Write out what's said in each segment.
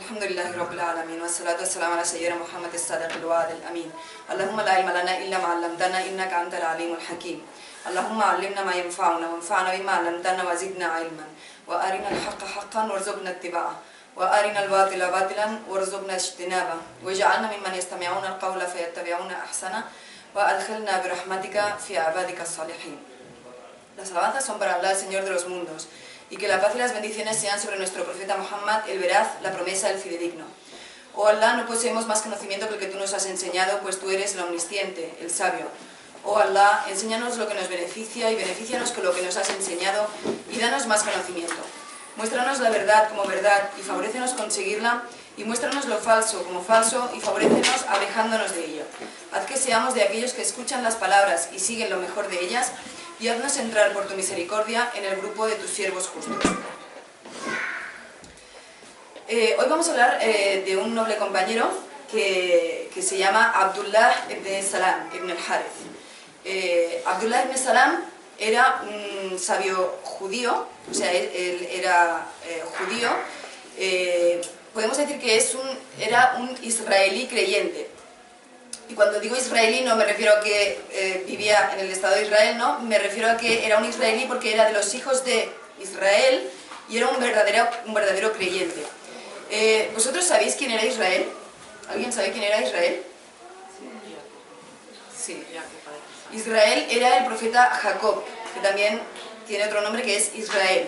الحمد لله رب العالمين والصلاة والسلام على سيدنا محمد الصادق الوعد الأمين. اللهم لا علم لنا إلا ما علمتنا إنك أنت العليم الحكيم. اللهم علمنا ما ينفعنا وانفعنا بما علمتنا وزدنا علما وأرنا الحق حقا وارزقنا اتباعه وأرنا الباطل باطلا وارزقنا اجتنابه واجعلنا ممن يستمعون القول فيتبعون أحسنه وأدخلنا برحمتك في عبادك الصالحين. Las alabanzas son para Allah, el Señor de los mundos, y que la paz y las bendiciones sean sobre nuestro profeta Muhammad, el veraz, la promesa, el fidedigno. Oh Allah, no poseemos más conocimiento que el que tú nos has enseñado, pues tú eres el omnisciente, el sabio. Oh Allah, enséñanos lo que nos beneficia y benefícianos con lo que nos has enseñado y danos más conocimiento. Muéstranos la verdad como verdad y favorécenos conseguirla, y muéstranos lo falso como falso y favorécenos alejándonos de ello. Haz que seamos de aquellos que escuchan las palabras y siguen lo mejor de ellas, y haznos entrar por tu misericordia en el grupo de tus siervos justos. Hoy vamos a hablar de un noble compañero que se llama Abdullah ibn Salam ibn al-Harith. Abdullah ibn Salam era un sabio judío, o sea, él era judío. Podemos decir que era un israelí creyente. Y cuando digo israelí no me refiero a que vivía en el Estado de Israel, no, me refiero a que era un israelí porque era de los hijos de Israel y era un verdadero creyente. ¿Vosotros sabéis quién era Israel? ¿Alguien sabe quién era Israel? Sí. Israel era el profeta Jacob, que también tiene otro nombre que es Israel.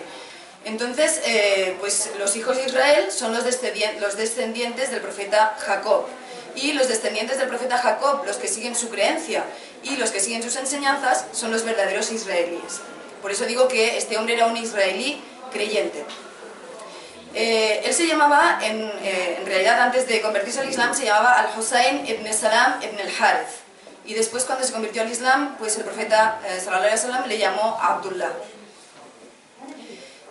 Entonces, pues los hijos de Israel son los descendientes del profeta Jacob. Y los descendientes del profeta Jacob, los que siguen su creencia y los que siguen sus enseñanzas, son los verdaderos israelíes. Por eso digo que este hombre era un israelí creyente. Él se llamaba, en realidad antes de convertirse al Islam, se llamaba Al-Husayn ibn Salam ibn al-Harith. Y después cuando se convirtió al Islam, pues el profeta sallallahu alaihi wasallam le llamó Abdullah.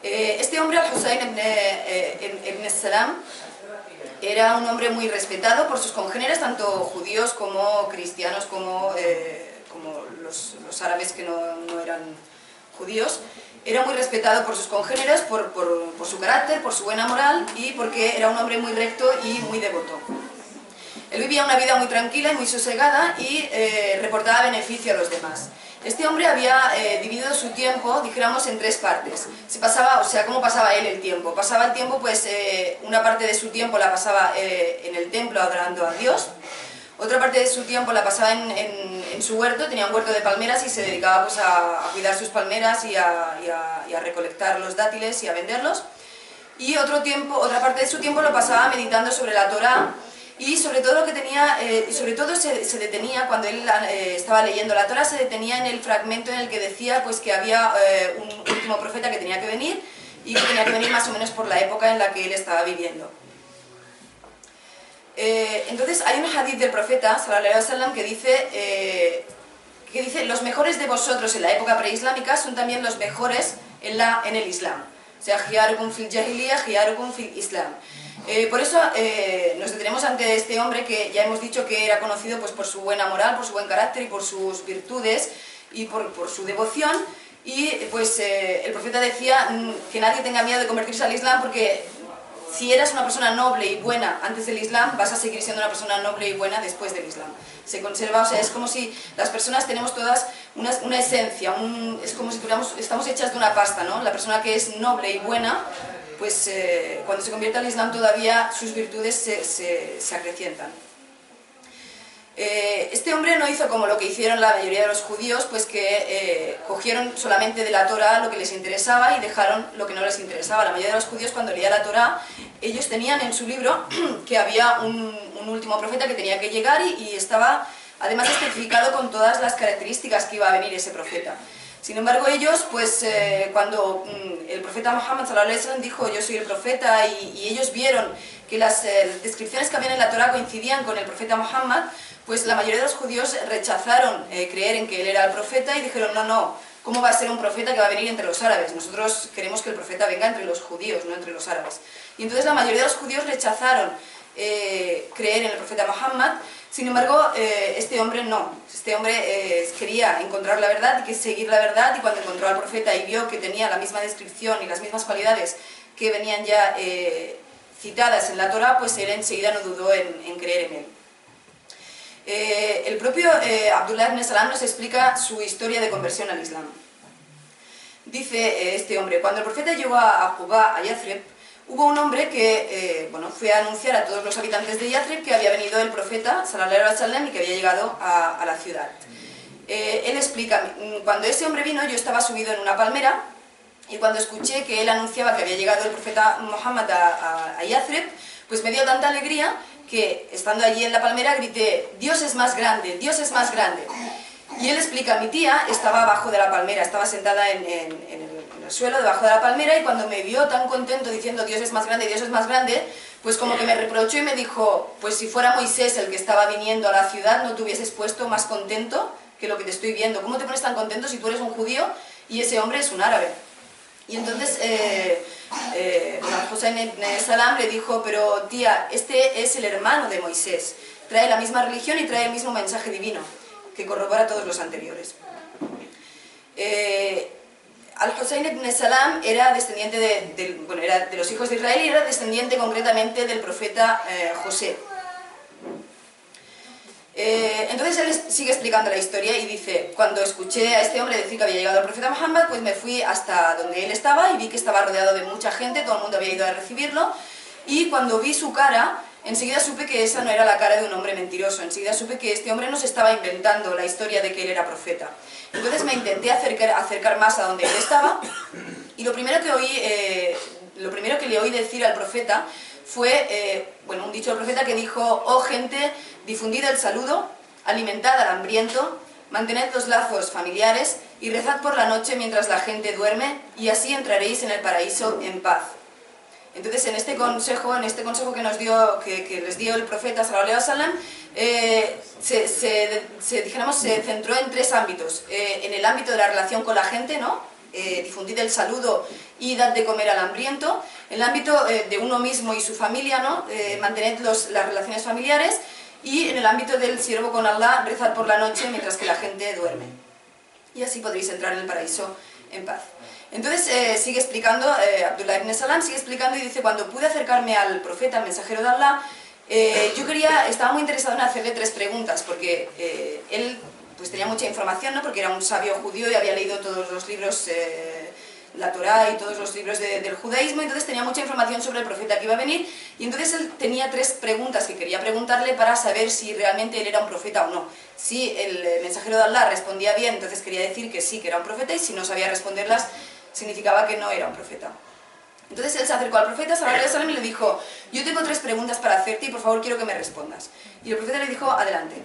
Este hombre, Al-Husayn ibn Salam, era un hombre muy respetado por sus congéneres, tanto judíos como cristianos, como los árabes que no eran judíos. Era muy respetado por sus congéneres, por su carácter, por su buena moral y porque era un hombre muy recto y muy devoto. Él vivía una vida muy tranquila y muy sosegada y reportaba beneficio a los demás. Este hombre había dividido su tiempo, dijéramos, en tres partes. ¿Cómo pasaba él el tiempo? Pasaba el tiempo, pues, una parte de su tiempo la pasaba en el templo adorando a Dios, otra parte de su tiempo la pasaba en su huerto, tenía un huerto de palmeras y se dedicaba pues, a cuidar sus palmeras y a recolectar los dátiles y a venderlos. Y otra parte de su tiempo lo pasaba meditando sobre la Torá. Y sobre todo se detenía, cuando él estaba leyendo la Torá, se detenía en el fragmento en el que decía pues, que había un último profeta que tenía que venir, y que tenía que venir más o menos por la época en la que él estaba viviendo. Entonces hay un hadith del profeta, sallallahu alaihi wasallam, que dice los mejores de vosotros en la época preislámica son también los mejores en el Islam. O sea, khiyarukum fil jahiliya, khiyarukum fil Islam. Por eso nos detenemos ante este hombre que ya hemos dicho que era conocido pues, por su buena moral, por su buen carácter y por sus virtudes y por su devoción. Y pues el profeta decía que nadie tenga miedo de convertirse al Islam, porque si eras una persona noble y buena antes del Islam, vas a seguir siendo una persona noble y buena después del Islam. Se conserva, o sea, es como si las personas tenemos todas una esencia, es como si estamos hechas de una pasta, ¿no? La persona que es noble y buena, pues cuando se convierte al Islam todavía sus virtudes se acrecientan. Este hombre no hizo como lo que hicieron la mayoría de los judíos, pues que cogieron solamente de la Torá lo que les interesaba y dejaron lo que no les interesaba. La mayoría de los judíos, cuando leía la Torá, ellos tenían en su libro que había un último profeta que tenía que llegar y estaba además especificado con todas las características que iba a venir ese profeta. Sin embargo, ellos, pues, cuando el profeta Muhammad sallallahu alaihi wasallam dijo yo soy el profeta y ellos vieron que las descripciones que habían en la Torá coincidían con el profeta Muhammad, pues la mayoría de los judíos rechazaron creer en que él era el profeta y dijeron no, ¿cómo va a ser un profeta que va a venir entre los árabes? Nosotros queremos que el profeta venga entre los judíos, no entre los árabes. Y entonces la mayoría de los judíos rechazaron creer en el profeta Muhammad. Sin embargo, este hombre no. Este hombre quería encontrar la verdad y seguir la verdad, y cuando encontró al profeta y vio que tenía la misma descripción y las mismas cualidades que venían ya citadas en la Torá, pues él enseguida no dudó en creer en él. El propio Abdullah ibn Salam nos explica su historia de conversión al Islam. Dice este hombre: cuando el profeta llegó a Quba, a Yathrib, hubo un hombre que fue a anunciar a todos los habitantes de Yathrib que había venido el profeta, sallallahu alaihi wasallam, y que había llegado a la ciudad. Él explica: cuando ese hombre vino, yo estaba subido en una palmera, y cuando escuché que él anunciaba que había llegado el profeta Muhammad a Yathrib, pues me dio tanta alegría que, estando allí en la palmera, grité: Dios es más grande, Dios es más grande. Y él explica: mi tía estaba abajo de la palmera, estaba sentada en el suelo debajo de la palmera, y cuando me vio tan contento diciendo Dios es más grande, Dios es más grande, pues como que me reprochó y me dijo: pues si fuera Moisés el que estaba viniendo a la ciudad, no te hubieses puesto más contento que lo que te estoy viendo. ¿Cómo te pones tan contento si tú eres un judío y ese hombre es un árabe? Y entonces Al-Hussein ibn Salam le dijo: pero tía, este es el hermano de Moisés, trae la misma religión y trae el mismo mensaje divino, que corrobora todos los anteriores. Al-Hussein ibn Salam era descendiente era de los hijos de Israel, y era descendiente concretamente del profeta José. Entonces él sigue explicando la historia y dice: cuando escuché a este hombre decir que había llegado el profeta Muhammad, pues me fui hasta donde él estaba y vi que estaba rodeado de mucha gente, todo el mundo había ido a recibirlo, y cuando vi su cara, enseguida supe que esa no era la cara de un hombre mentiroso, enseguida supe que este hombre no se estaba inventando la historia de que él era profeta. Entonces me intenté acercar más a donde él estaba, y lo primero que le oí decir al profeta fue un dicho del profeta que dijo: oh gente, difundid el saludo, alimentad al hambriento, mantened los lazos familiares y rezad por la noche mientras la gente duerme, y así entraréis en el paraíso en paz. Entonces en este consejo que nos dio, que les dio el profeta sallallahu alaihi wasallam, se centró en tres ámbitos. En el ámbito de la relación con la gente, ¿no? Difundid el saludo y dad de comer al hambriento. En el ámbito de uno mismo y su familia, ¿no? Mantened las relaciones familiares. Y en el ámbito del siervo con Allah, rezad por la noche mientras que la gente duerme. Y así podréis entrar en el paraíso en paz. Entonces sigue explicando, Abdullah ibn Salam sigue explicando y dice: cuando pude acercarme al profeta, al mensajero de Allah, estaba muy interesado en hacerle tres preguntas, porque él pues tenía mucha información, ¿no? Porque era un sabio judío y había leído todos los libros, la Torá y todos los libros del judaísmo, entonces tenía mucha información sobre el profeta que iba a venir, y entonces él tenía tres preguntas que quería preguntarle para saber si realmente él era un profeta o no. Si el mensajero de Allah respondía bien, entonces quería decir que sí, que era un profeta, y si no sabía responderlas, significaba que no era un profeta. Entonces él se acercó al profeta sallallahu alaihi wasallam y le dijo: yo tengo tres preguntas para hacerte y por favor quiero que me respondas. Y el profeta le dijo: adelante.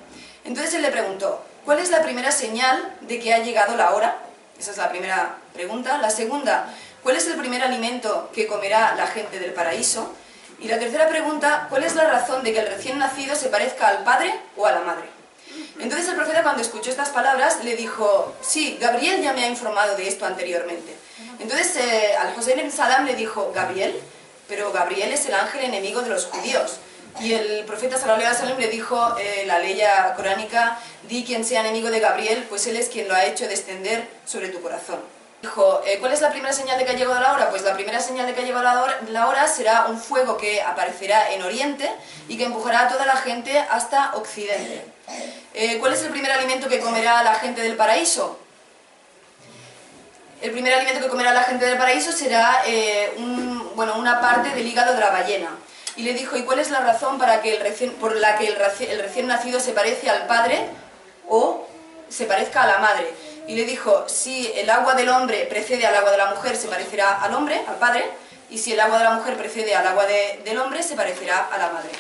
Entonces él le preguntó: ¿cuál es la primera señal de que ha llegado la hora? Esa es la primera pregunta. La segunda: ¿cuál es el primer alimento que comerá la gente del paraíso? Y la tercera pregunta: ¿cuál es la razón de que el recién nacido se parezca al padre o a la madre? Entonces el profeta, cuando escuchó estas palabras, le dijo: sí, Gabriel ya me ha informado de esto anteriormente. Entonces Al-Hussein ibn Salam le dijo: ¿Gabriel? Pero Gabriel es el ángel enemigo de los judíos. Y el profeta sallallahu alaihi wasallam le dijo la ley coránica: di quien sea enemigo de Gabriel, pues él es quien lo ha hecho descender sobre tu corazón. Dijo: ¿cuál es la primera señal de que ha llegado la hora? Pues la primera señal de que ha llegado la hora será un fuego que aparecerá en Oriente y que empujará a toda la gente hasta Occidente. ¿Cuál es el primer alimento que comerá la gente del paraíso? El primer alimento que comerá la gente del paraíso será una parte del hígado de la ballena. Y le dijo: ¿y cuál es la razón por la que el recién nacido se parece al padre o se parezca a la madre? Y le dijo: si el agua del hombre precede al agua de la mujer, se parecerá al hombre, al padre, y si el agua de la mujer precede al agua del hombre, se parecerá a la madre.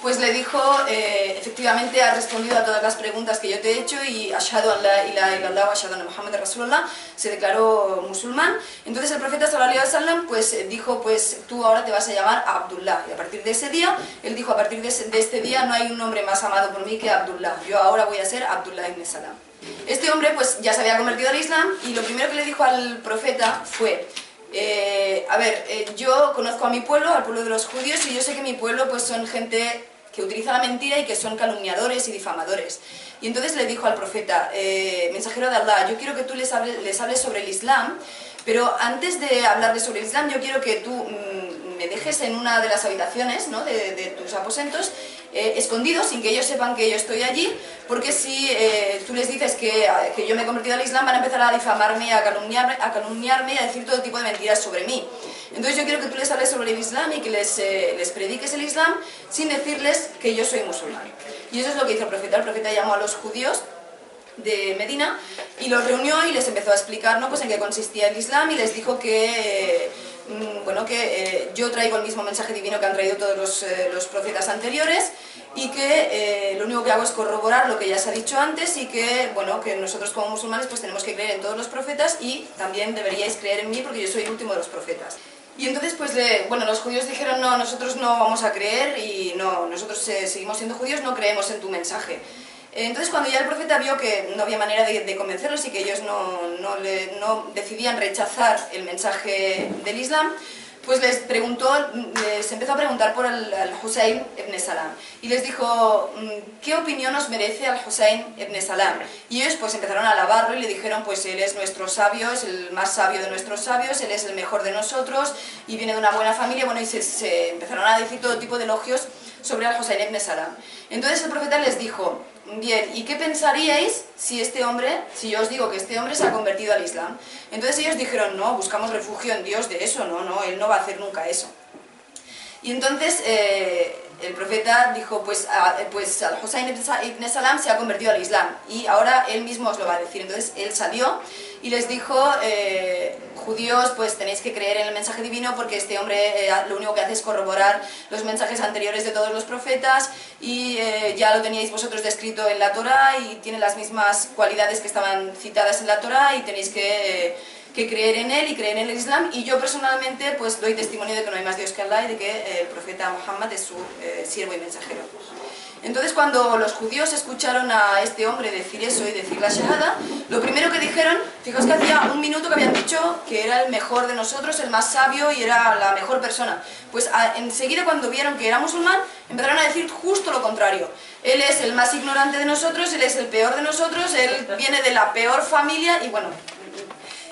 Pues le dijo: efectivamente has respondido a todas las preguntas que yo te he hecho, y ashhadu an la ilaha illallah wa ashhadu anna Muhammadan Rasulullah, se declaró musulmán. Entonces el profeta sallallahu alaihi wasallam pues dijo: pues tú ahora te vas a llamar Abdullah. Y a partir de ese día, él dijo: a partir de este día no hay un hombre más amado por mí que Abdullah. Yo ahora voy a ser Abdullah ibn Salam. Este hombre pues ya se había convertido al Islam, y lo primero que le dijo al profeta fue: yo conozco a mi pueblo, al pueblo de los judíos, y yo sé que mi pueblo pues son gente que utiliza la mentira y que son calumniadores y difamadores. Y entonces le dijo al profeta: mensajero de Allah, yo quiero que tú les hables sobre el Islam, pero antes de hablarles sobre el Islam, yo quiero que tú me dejes en una de las habitaciones, ¿no?, de tus aposentos, escondido, sin que ellos sepan que yo estoy allí, porque si tú les dices que yo me he convertido al Islam, van a empezar a difamarme, a calumniarme y a decir todo tipo de mentiras sobre mí. Entonces yo quiero que tú les hables sobre el Islam y que les prediques el Islam sin decirles que yo soy musulmán. Y eso es lo que hizo el profeta. El profeta llamó a los judíos de Medina y los reunió y les empezó a explicar, ¿no?, pues en qué consistía el Islam, y les dijo que yo traigo el mismo mensaje divino que han traído todos los profetas anteriores, y que lo único que hago es corroborar lo que ya se ha dicho antes, y que, bueno, que nosotros como musulmanes pues tenemos que creer en todos los profetas, y también deberíais creer en mí porque yo soy el último de los profetas. Y entonces pues los judíos dijeron: no, nosotros no vamos a creer, y no, nosotros seguimos siendo judíos, no creemos en tu mensaje. Entonces cuando ya el profeta vio que no había manera de convencerlos y que ellos no decidían rechazar el mensaje del Islam, pues les empezó a preguntar por al Husayn ibn Salam, y les dijo: ¿qué opinión os merece al Husayn ibn Salam? Y ellos pues empezaron a alabarlo y le dijeron: pues él es nuestro sabio, es el más sabio de nuestros sabios, él es el mejor de nosotros y viene de una buena familia. Bueno, y se empezaron a decir todo tipo de elogios sobre al Husayn ibn Salam. Entonces el profeta les dijo: bien, ¿y qué pensaríais si yo os digo que este hombre se ha convertido al Islam? Entonces ellos dijeron: no, buscamos refugio en Dios de eso, no, él no va a hacer nunca eso. Y entonces el profeta dijo: pues al Husayn ibn Salam se ha convertido al Islam, y ahora él mismo os lo va a decir. Entonces él salió y les dijo: judíos, pues tenéis que creer en el mensaje divino, porque este hombre lo único que hace es corroborar los mensajes anteriores de todos los profetas, y ya lo teníais vosotros descrito en la Torá, y tiene las mismas cualidades que estaban citadas en la Torá, y tenéis que creer en él y creer en el Islam, y yo personalmente pues doy testimonio de que no hay más Dios que Allah y de que el profeta Muhammad es su siervo y mensajero. Entonces cuando los judíos escucharon a este hombre decir eso y decir la shahada, lo primero que dijeron, fijaos que hacía un minuto que habían dicho que era el mejor de nosotros, el más sabio y era la mejor persona, pues enseguida cuando vieron que era musulmán empezaron a decir justo lo contrario: él es el más ignorante de nosotros, él es el peor de nosotros, él viene de la peor familia, y bueno,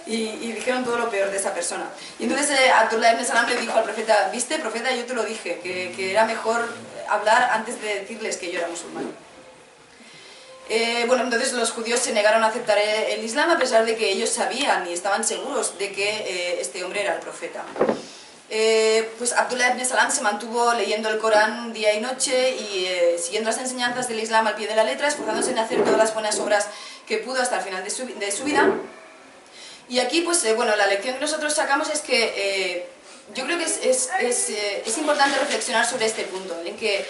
y dijeron todo lo peor de esa persona. Y entonces Abdullah ibn Salam le dijo al profeta: viste, profeta, yo te lo dije, que era mejor hablar antes de decirles que yo era musulmán. Bueno, entonces los judíos se negaron a aceptar el Islam, a pesar de que ellos sabían y estaban seguros de que este hombre era el profeta. Pues Abdullah ibn Salam se mantuvo leyendo el Corán día y noche y siguiendo las enseñanzas del Islam al pie de la letra, esforzándose en hacer todas las buenas obras que pudo hasta el final de su vida. Y aquí, pues bueno, la lección que nosotros sacamos es que yo creo que es importante reflexionar sobre este punto, en que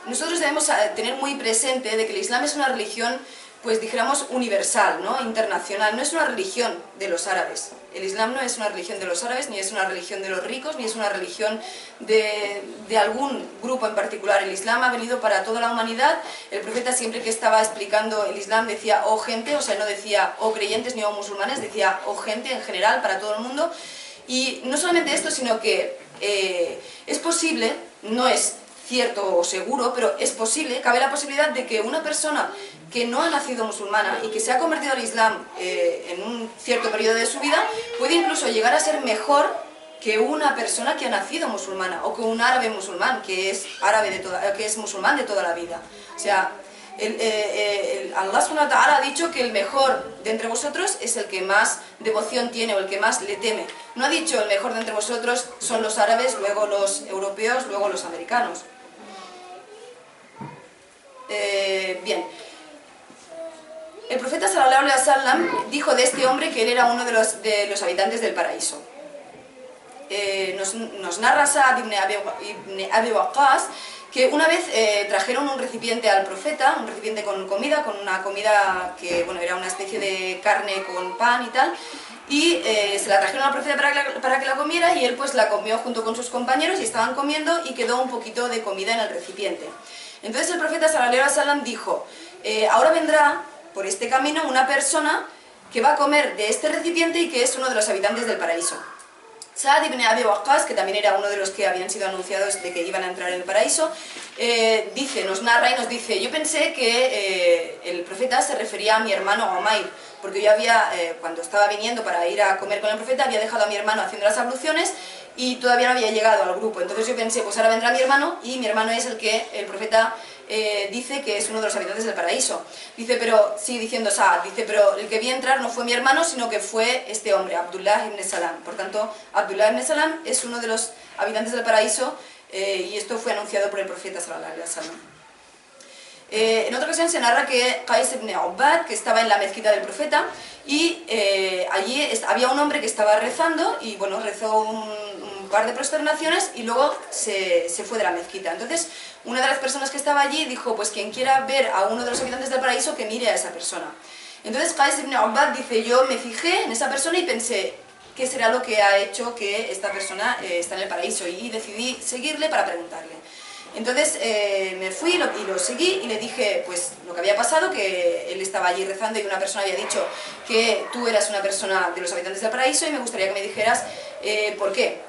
nosotros debemos tener muy presente de que el Islam es una religión, pues dijéramos, universal, ¿no?, internacional, no es una religión de los árabes. El Islam no es una religión de los árabes, ni es una religión de los ricos, ni es una religión de algún grupo en particular. El Islam ha venido para toda la humanidad. El profeta, siempre que estaba explicando el Islam, decía: oh gente, o sea, no decía oh creyentes ni oh musulmanes, decía oh gente en general, para todo el mundo. Y no solamente esto, sino que es posible, no es cierto o seguro, pero es posible, cabe la posibilidad de que una persona que no ha nacido musulmana y que se ha convertido al Islam en un cierto periodo de su vida, puede incluso llegar a ser mejor que una persona que ha nacido musulmana, o que un árabe musulmán, que es musulmán de toda la vida. O sea, Allah subhanahu wa ta'ala ha dicho que el mejor de entre vosotros es el que más devoción tiene o el que más le teme. No ha dicho el mejor de entre vosotros son los árabes, luego los europeos, luego los americanos. Bien. El profeta sallallahu alaihi wasallam dijo de este hombre que él era uno de los habitantes del paraíso. Nos narra Sa'd ibn Abi Waqqas que una vez trajeron un recipiente al profeta, un recipiente con una comida que, bueno, era una especie de carne con pan y tal, y se la trajeron al profeta para que la comiera, y él pues la comió junto con sus compañeros y estaban comiendo, y quedó un poquito de comida en el recipiente. Entonces el profeta sallallahu alaihi wasallam dijo: ahora vendrá por este camino una persona que va a comer de este recipiente y que es uno de los habitantes del paraíso. Sa'd ibn Abi Waqqas, que también era uno de los que habían sido anunciados de que iban a entrar en el paraíso, nos narra y nos dice: yo pensé que el profeta se refería a mi hermano Umayr, porque yo cuando estaba viniendo para ir a comer con el profeta, había dejado a mi hermano haciendo las abluciones, y todavía no había llegado al grupo. Entonces yo pensé, pues ahora vendrá mi hermano, y mi hermano es el que el profeta dice que es uno de los habitantes del paraíso. Dice, pero, sigue diciendo Saad, dice, pero el que vi entrar no fue mi hermano, sino que fue este hombre, Abdullah ibn Salam. Por tanto, Abdullah ibn Salam es uno de los habitantes del paraíso, y esto fue anunciado por el profeta sallallahu alaihi wasallam. En otra ocasión se narra que Qais ibn Ubad, que estaba en la mezquita del profeta, y allí había un hombre que estaba rezando, y bueno, rezó un par de prosternaciones y luego se fue de la mezquita. Entonces, una de las personas que estaba allí dijo, pues quien quiera ver a uno de los habitantes del paraíso, que mire a esa persona. Entonces Qais ibn Ubad dice, yo me fijé en esa persona y pensé, ¿qué será lo que ha hecho que esta persona está en el paraíso? Y decidí seguirle para preguntarle. Entonces me fui y lo seguí y le dije pues lo que había pasado, que él estaba allí rezando y una persona había dicho que tú eras una persona de los habitantes del paraíso y me gustaría que me dijeras por qué.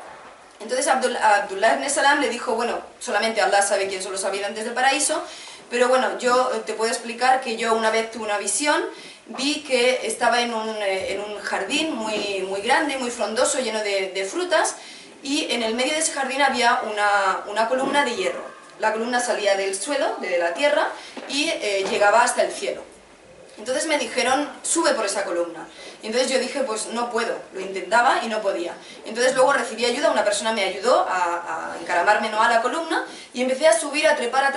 Entonces Abdullah ibn Salam le dijo, bueno, solamente Allah sabe quién son los habitantes del paraíso, pero bueno, yo te puedo explicar que yo una vez tuve una visión, vi que estaba en un jardín muy grande, muy frondoso, lleno de frutas, y en el medio de ese jardín había una columna de hierro. La columna salía del suelo, de la tierra, y llegaba hasta el cielo. Entonces me dijeron, sube por esa columna. Y entonces yo dije, pues no puedo. Lo intentaba y no podía. Entonces luego recibí ayuda, una persona me ayudó a encaramarme a la columna, y empecé a subir, a trepar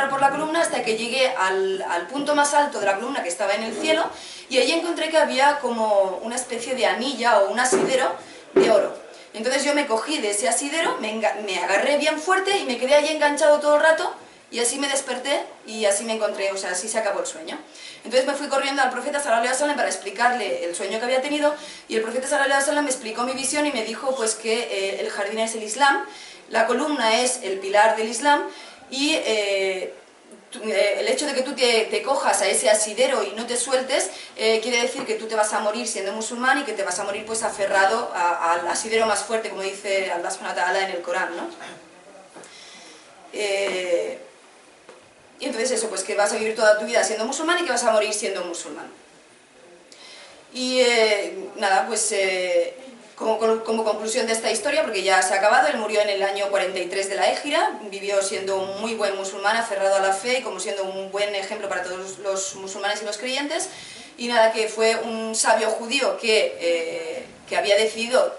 por la columna hasta que llegué al punto más alto de la columna, que estaba en el cielo, y allí encontré que había como una especie de anilla o un asidero de oro. Entonces yo me cogí de ese asidero, me agarré bien fuerte y me quedé allí enganchado todo el rato, y así me desperté y así me encontré, o sea, así se acabó el sueño. Entonces me fui corriendo al profeta sallallahu alaihi wasallam para explicarle el sueño que había tenido, y el profeta sallallahu alaihi wasallam me explicó mi visión y me dijo pues que el jardín es el Islam, la columna es el pilar del Islam, y el hecho de que tú te cojas a ese asidero y no te sueltes quiere decir que tú te vas a morir siendo musulmán y que te vas a morir pues aferrado al asidero más fuerte, como dice Allah subhanahu wa ta'ala en el Corán, ¿no? Y entonces eso, pues que vas a vivir toda tu vida siendo musulmán y que vas a morir siendo musulmán. Y nada, pues como conclusión de esta historia, porque ya se ha acabado, él murió en el año 43 de la Égira, vivió siendo un muy buen musulmán, aferrado a la fe y como siendo un buen ejemplo para todos los musulmanes y los creyentes, y nada, que fue un sabio judío que había decidido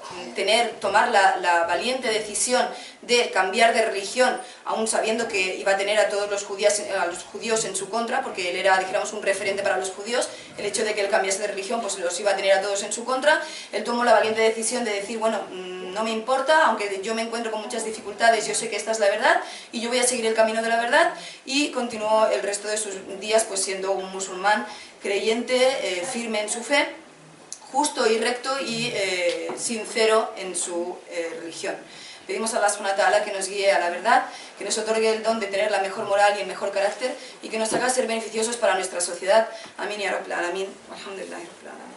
tomar la valiente decisión de cambiar de religión, aún sabiendo que iba a tener a todos los judíos en su contra, porque él era, dijéramos, un referente para los judíos. El hecho de que él cambiase de religión pues los iba a tener a todos en su contra. Él tomó la valiente decisión de decir, bueno, no me importa, aunque yo me encuentro con muchas dificultades, yo sé que esta es la verdad y yo voy a seguir el camino de la verdad, y continuó el resto de sus días pues siendo un musulmán creyente, firme en su fe, justo y recto y sincero en su religión. Pedimos a Allah subhanahu wa ta'ala que nos guíe a la verdad, que nos otorgue el don de tener la mejor moral y el mejor carácter, y que nos haga ser beneficiosos para nuestra sociedad. Amén ya Rabbil Alamin. Alhamdulillah Rabbil Alamin.